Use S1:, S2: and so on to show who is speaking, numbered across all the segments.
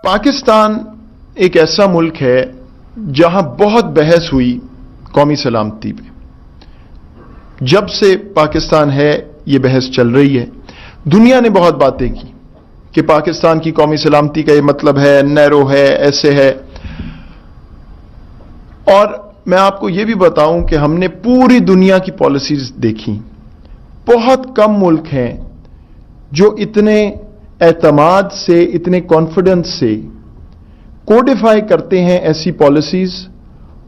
S1: पाकिस्तान एक ऐसा मुल्क है जहां बहुत बहस हुई कौमी सलामती पे। जब से पाकिस्तान है ये बहस चल रही है। दुनिया ने बहुत बातें की कि पाकिस्तान की कौमी सलामती का ये मतलब है, नैरो है, ऐसे है। और मैं आपको ये भी बताऊं कि हमने पूरी दुनिया की पॉलिसीज देखी। बहुत कम मुल्क हैं जो इतने एतमाद से, इतने कॉन्फिडेंस से कोडिफाई करते हैं ऐसी पॉलिसीज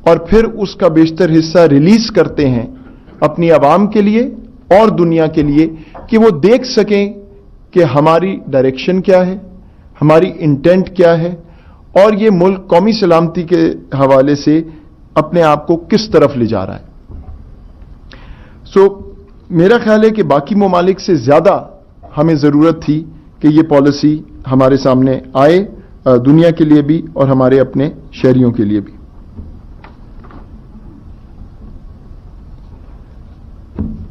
S1: और फिर उसका बेशतर हिस्सा रिलीज करते हैं अपनी आवाम के लिए और दुनिया के लिए कि वो देख सकें कि हमारी डायरेक्शन क्या है, हमारी इंटेंट क्या है और ये मुल्क कौमी सलामती के हवाले से अपने आप को किस तरफ ले जा रहा है। मेरा ख्याल है कि बाकी ममालिक से ज्यादा हमें जरूरत थी कि ये पॉलिसी हमारे सामने आए, दुनिया के लिए भी और हमारे अपने शहरियों के लिए भी।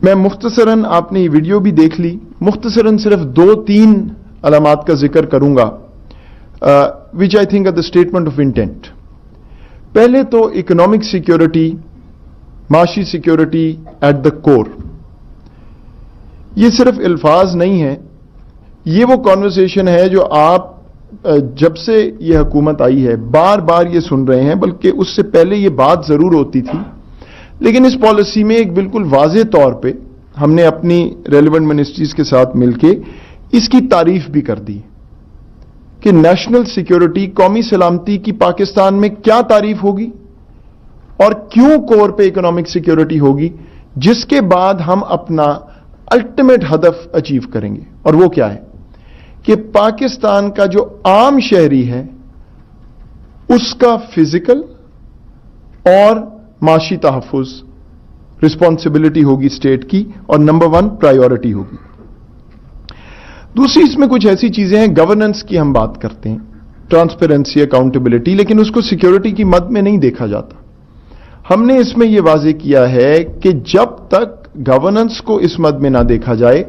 S1: मैं मुख्तसरन, आपने ये वीडियो भी देख ली, मुख्तसरन सिर्फ 2-3 अलामात का जिक्र करूंगा which I think are the statement of intent. पहले तो इकोनॉमिक सिक्योरिटी, माशी सिक्योरिटी एट द कोर। ये सिर्फ अल्फाज नहीं है, ये वो कॉन्वर्सेशन है जो आप जब से ये हुकूमत आई है बार बार ये सुन रहे हैं, बल्कि उससे पहले ये बात जरूर होती थी। लेकिन इस पॉलिसी में एक बिल्कुल वाज़ेह तौर पे हमने अपनी रेलेवेंट मिनिस्ट्रीज के साथ मिलके इसकी तारीफ भी कर दी कि नेशनल सिक्योरिटी, कौमी सलामती की पाकिस्तान में क्या तारीफ होगी और क्यों कोर पे इकोनॉमिक सिक्योरिटी होगी, जिसके बाद हम अपना अल्टीमेट हदफ अचीव करेंगे। और वो क्या है कि पाकिस्तान का जो आम शहरी है उसका फिजिकल और माशी तहफ़्फ़ुज़ रिस्पॉन्सिबिलिटी होगी स्टेट की और नंबर 1 प्रायोरिटी होगी। दूसरी इसमें कुछ ऐसी चीजें हैं, गवर्नेंस की हम बात करते हैं, ट्रांसपेरेंसी, अकाउंटेबिलिटी, लेकिन उसको सिक्योरिटी की मद में नहीं देखा जाता। हमने इसमें यह वाज़ेह किया है कि जब तक गवर्नेंस को इस मद में ना देखा जाए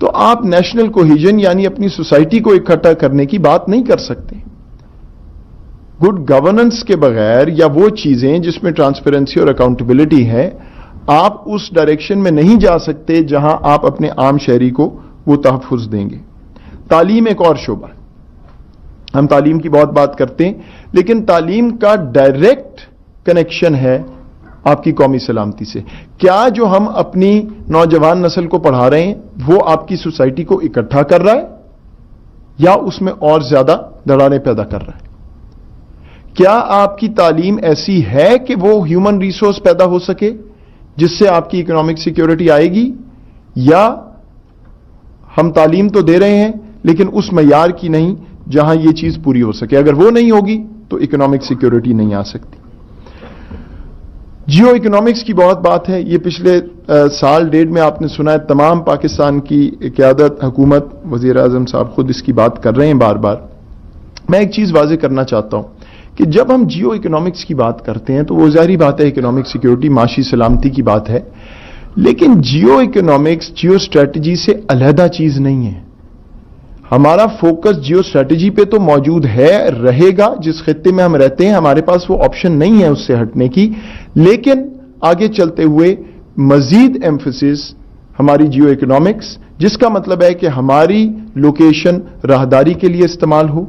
S1: तो आप नेशनल कोहिजन यानी अपनी सोसाइटी को इकट्ठा करने की बात नहीं कर सकते। गुड गवर्नेंस के बगैर या वो चीजें जिसमें ट्रांसपेरेंसी और अकाउंटेबिलिटी है, आप उस डायरेक्शन में नहीं जा सकते जहां आप अपने आम शहरी को वो तहफ़्फ़ुज़ देंगे। तालीम एक और शोबा है, हम तालीम की बहुत बात करते हैं, लेकिन तालीम का डायरेक्ट कनेक्शन है आपकी कौमी सलामती से। क्या जो हम अपनी नौजवान नस्ल को पढ़ा रहे हैं वो आपकी सोसाइटी को इकट्ठा कर रहा है या उसमें और ज्यादा दरारें पैदा कर रहा है? क्या आपकी तालीम ऐसी है कि वो ह्यूमन रिसोर्स पैदा हो सके जिससे आपकी इकोनॉमिक सिक्योरिटी आएगी, या हम तालीम तो दे रहे हैं लेकिन उस मयार की नहीं जहां ये चीज पूरी हो सके? अगर वो नहीं होगी तो इकोनॉमिक सिक्योरिटी नहीं आ सकती। जियो इकोनॉमिक्स की बहुत बात है, ये पिछले साल डेढ़ में आपने सुना है, तमाम पाकिस्तान की क़यादत, हुकूमत, वज़ीर आज़म साहब खुद इसकी बात कर रहे हैं बार बार। मैं एक चीज वाज़ेह करना चाहता हूं कि जब हम जियो इकोनॉमिक्स की बात करते हैं तो वो ज़ाहिर बात है इकोनॉमिक सिक्योरिटी, माशी सलामती की बात है, लेकिन जियो इकोनॉमिक्स जियो स्ट्रैटेजी से अलहदा चीज नहीं है। हमारा फोकस जियो स्ट्रैटेजी पे तो मौजूद है, रहेगा। जिस खित्ते में हम रहते हैं हमारे पास वो ऑप्शन नहीं है उससे हटने की, लेकिन आगे चलते हुए मजीद एम्फेसिस हमारी जियो इकोनॉमिक्स, जिसका मतलब है कि हमारी लोकेशन राहदारी के लिए इस्तेमाल हो,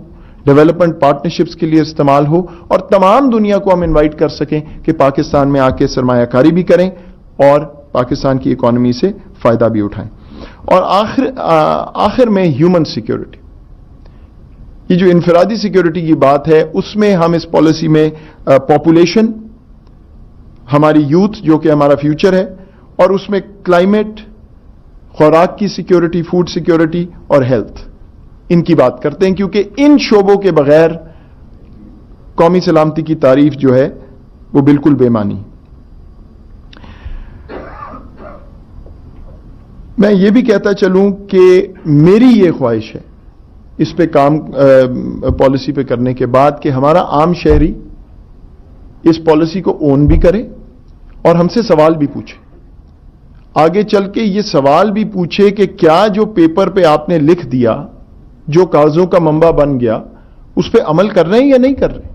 S1: डेवलपमेंट पार्टनरशिप्स के लिए इस्तेमाल हो और तमाम दुनिया को हम इनवाइट कर सकें कि पाकिस्तान में आके सरमायाकारी भी करें और पाकिस्तान की इकोनॉमी से फायदा भी उठाएं। और आखिर में ह्यूमन सिक्योरिटी, ये जो इनफरादी सिक्योरिटी की बात है उसमें हम इस पॉलिसी में पॉपुलेशन, हमारी यूथ जो कि हमारा फ्यूचर है, और उसमें क्लाइमेट, खुराक की सिक्योरिटी, फूड सिक्योरिटी और हेल्थ, इनकी बात करते हैं, क्योंकि इन शोबों के बगैर कौमी सलामती की तारीफ जो है वो बिल्कुल बेमानी। मैं ये भी कहता चलूं कि मेरी ये ख्वाहिश है इस पे काम पॉलिसी पे करने के बाद कि हमारा आम शहरी इस पॉलिसी को ओन भी करे और हमसे सवाल भी पूछे। आगे चल के ये सवाल भी पूछे कि क्या जो पेपर पे आपने लिख दिया, जो कागजों का मंबा बन गया, اس پہ عمل کر رہے ہیں یا نہیں کر رہے,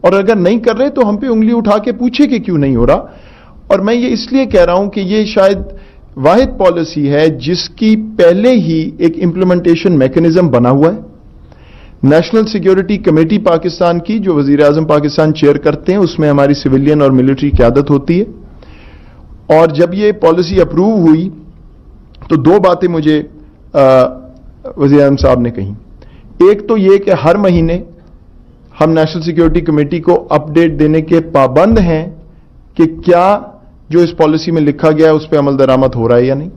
S1: اور اگر نہیں کر رہے تو ہم پہ انگلی اٹھا کے پوچھے کہ کیوں نہیں ہو رہا. اور میں یہ اس لیے کہہ رہا ہوں کہ یہ شاید واحد پالیسی ہے جس کی پہلے ہی ایک امپلیمنٹیشن میکنزم بنا ہوا ہے. نیشنل سیکیورٹی کمیٹی پاکستان کی, جو وزیر اعظم پاکستان چیئر کرتے ہیں, اس میں ہماری سویلین اور ملٹری قیادت ہوتی ہے. اور جب یہ پالیسی اپروو ہوئی تو دو باتیں مجھے وزیر اعظم صاحب نے کہیں. ایک تو یہ کہ ہر مہینے ہم نیشنل سیکیورٹی کمیٹی کو اپ ڈیٹ دینے کے پابند ہیں کہ کیا جو اس پالیسی میں لکھا گیا ہے اس پہ عمل درآمد ہو رہا ہے یا نہیں.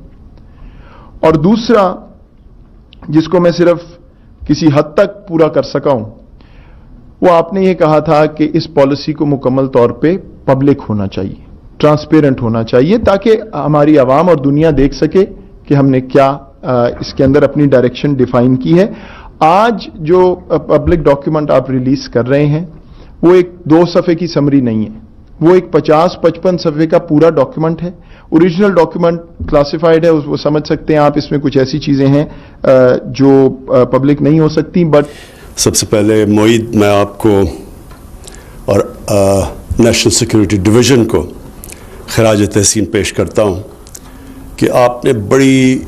S1: اور دوسرا, جس کو میں صرف کسی حد تک پورا کر سکا ہوں, وہ آپ نے یہ کہا تھا کہ اس پالیسی کو مکمل طور پہ پبلک ہونا چاہیے, ٹرانسپیرنٹ ہونا چاہیے, تاکہ ہماری عوام اور دنیا دیکھ سکے کہ ہم نے کیا اس کے اندر اپنی ڈائریکشن ڈیفائن کی ہے. آج جو پبلک ڈاکیومنٹ آپ ریلیز کر رہے ہیں وہ ایک 2 صفحے کی سمری نہیں ہے, وہ ایک 50-55 صفحے کا پورا ڈاکیومنٹ ہے. اوریجنل ڈاکیومنٹ کلاسیفائڈ ہے, وہ سمجھ سکتے ہیں آپ, اس میں کچھ ایسی چیزیں ہیں جو پبلک نہیں ہو سکتی. بٹ
S2: سب سے پہلے معید, میں آپ کو اور نیشنل سیکیورٹی ڈویژن کو خراج تحسین پیش کرتا ہوں کہ آپ نے بڑی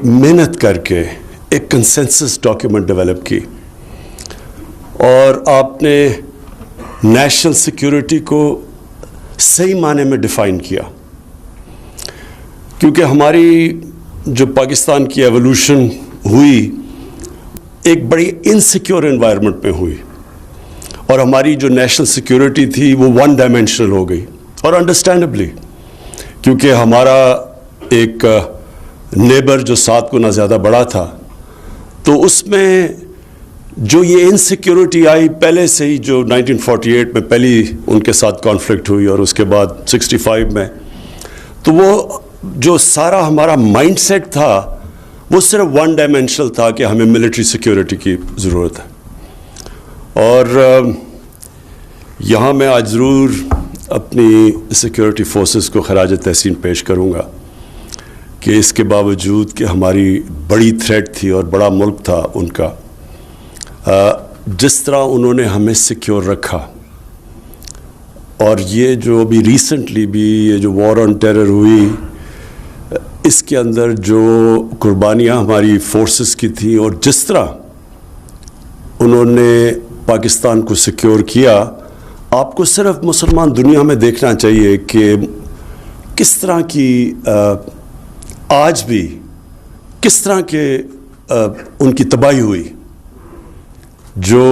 S2: محنت کر کے ایک کنسنسس ڈاکیومنٹ ڈیولپ کی, اور آپ نے نیشنل سیکیورٹی کو صحیح معنی میں ڈیفائن کیا. کیونکہ ہماری جو پاکستان کی ایولیوشن ہوئی ایک بڑی انسیکیور انوائرمنٹ میں ہوئی, اور ہماری جو نیشنل سیکیورٹی تھی وہ ون ڈائمینشنل ہو گئی, اور انڈرسٹینڈبلی کیونکہ ہمارا ایک نیبر جو 7 گنا زیادہ بڑا تھا, تو اس میں جو یہ انسیکیورٹی آئی پہلے سے ہی, جو 1948 میں پہلی ان کے ساتھ کانفلکٹ ہوئی اور اس کے بعد 65 میں, تو وہ جو سارا ہمارا مائنڈ سیٹ تھا وہ صرف ون ڈائمینشنل تھا کہ ہمیں ملٹری سیکیورٹی کی ضرورت ہے. اور یہاں میں آج ضرور اپنی سیکیورٹی فورسز کو خراج تحسین پیش کروں گا کہ اس کے باوجود کہ ہماری بڑی تھریٹ تھی اور بڑا ملک تھا ان کا, جس طرح انہوں نے ہمیں سیکیور رکھا. اور یہ جو ابھی ریسنٹلی بھی یہ جو وار آن ٹیرر ہوئی, اس کے اندر جو قربانیاں ہماری فورسز کی تھیں اور جس طرح انہوں نے پاکستان کو سیکیور کیا, آپ کو صرف مسلمان دنیا میں دیکھنا چاہیے کہ کس طرح کی آج بھی کس طرح کے ان کی تباہی ہوئی جو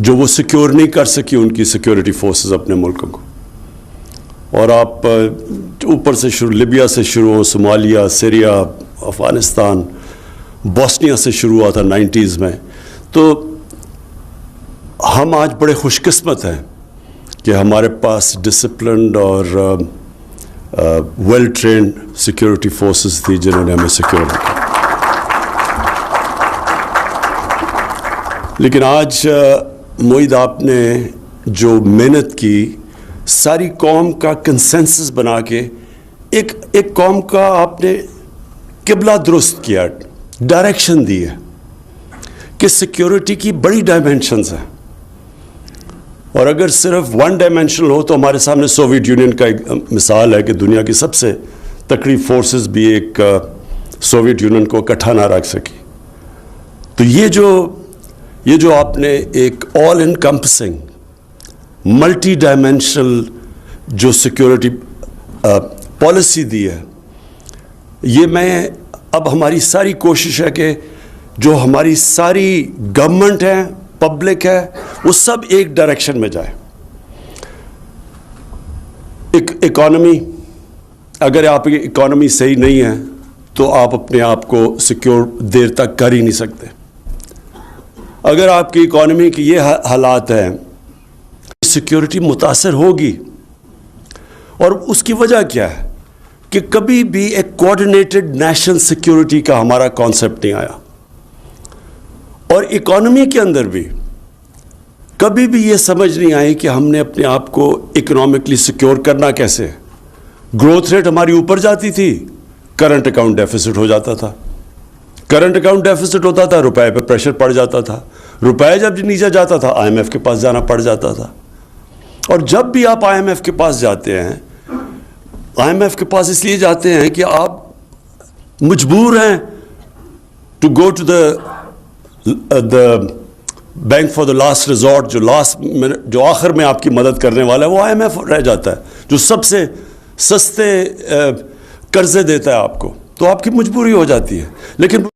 S2: وہ سیکیور نہیں کر سکی ان کی سیکیورٹی فورسز اپنے ملکوں کو. اور آپ اوپر سے شروع, لیبیا سے شروع ہو, صومالیہ, سیریا, افغانستان, بوسنیا سے شروع ہوا تھا 90s میں. تو ہم آج بڑے خوش قسمت ہیں کہ ہمارے پاس ڈسپلنڈ اور ویل ٹرینڈ سیکیورٹی فورسز تھی جنہوں نے ہمیں سیکیور کیا. لیکن آج معید آپ نے جو محنت کی, ساری قوم کا کنسنسس بنا کے ایک قوم کا آپ نے قبلہ درست کیا, ڈائریکشن دی ہے کہ سیکیورٹی کی بڑی ڈائمینشنز ہیں. اور اگر صرف ون ڈائمینشنل ہو تو ہمارے سامنے سوویت یونین کا ایک مثال ہے کہ دنیا کی سب سے تکڑی فورسز بھی ایک سوویت یونین کو اکٹھا نہ رکھ سکی. تو یہ جو آپ نے ایک آل انکمپسنگ ملٹی ڈائمینشنل جو سیکیورٹی پالیسی دی ہے, یہ میں اب ہماری ساری کوشش ہے کہ جو ہماری ساری گورنمنٹ ہے, پبلک ہے, وہ سب ایک ڈائریکشن میں جائے. اکانومی, اگر آپ کی اکانومی صحیح نہیں ہے تو آپ اپنے آپ کو سیکیور دیر تک کر ہی نہیں سکتے. اگر آپ کی اکانومی کی یہ حالات ہیں, سیکیورٹی متاثر ہوگی. اور اس کی وجہ کیا ہے کہ کبھی بھی ایک کوآرڈینیٹڈ نیشنل سیکیورٹی کا ہمارا کانسیپٹ نہیں آیا, اور اکانومی کے اندر بھی کبھی بھی یہ سمجھ نہیں آئی کہ ہم نے اپنے آپ کو اکنامکلی سیکیور کرنا کیسے. گروتھ ریٹ ہماری اوپر جاتی تھی, کرنٹ اکاؤنٹ ڈیفیسٹ ہو جاتا تھا. करंट अकाउंट डेफिसिट होता था, रुपए पे प्रेशर पड़ जाता था, रुपए जब नीचे जाता था IMF के पास जाना पड़ जाता था। और जब भी आप IMF के पास जाते हैं, IMF के पास इसलिए जाते हैं कि आप मजबूर हैं to go to the bank for the last resort, जो आखिर में आपकी मदद करने वाला है वो IMF रह जाता है, जो सबसे सस्ते कर्जे देता है आपको, तो आपकी मजबूरी हो जाती है। लेकिन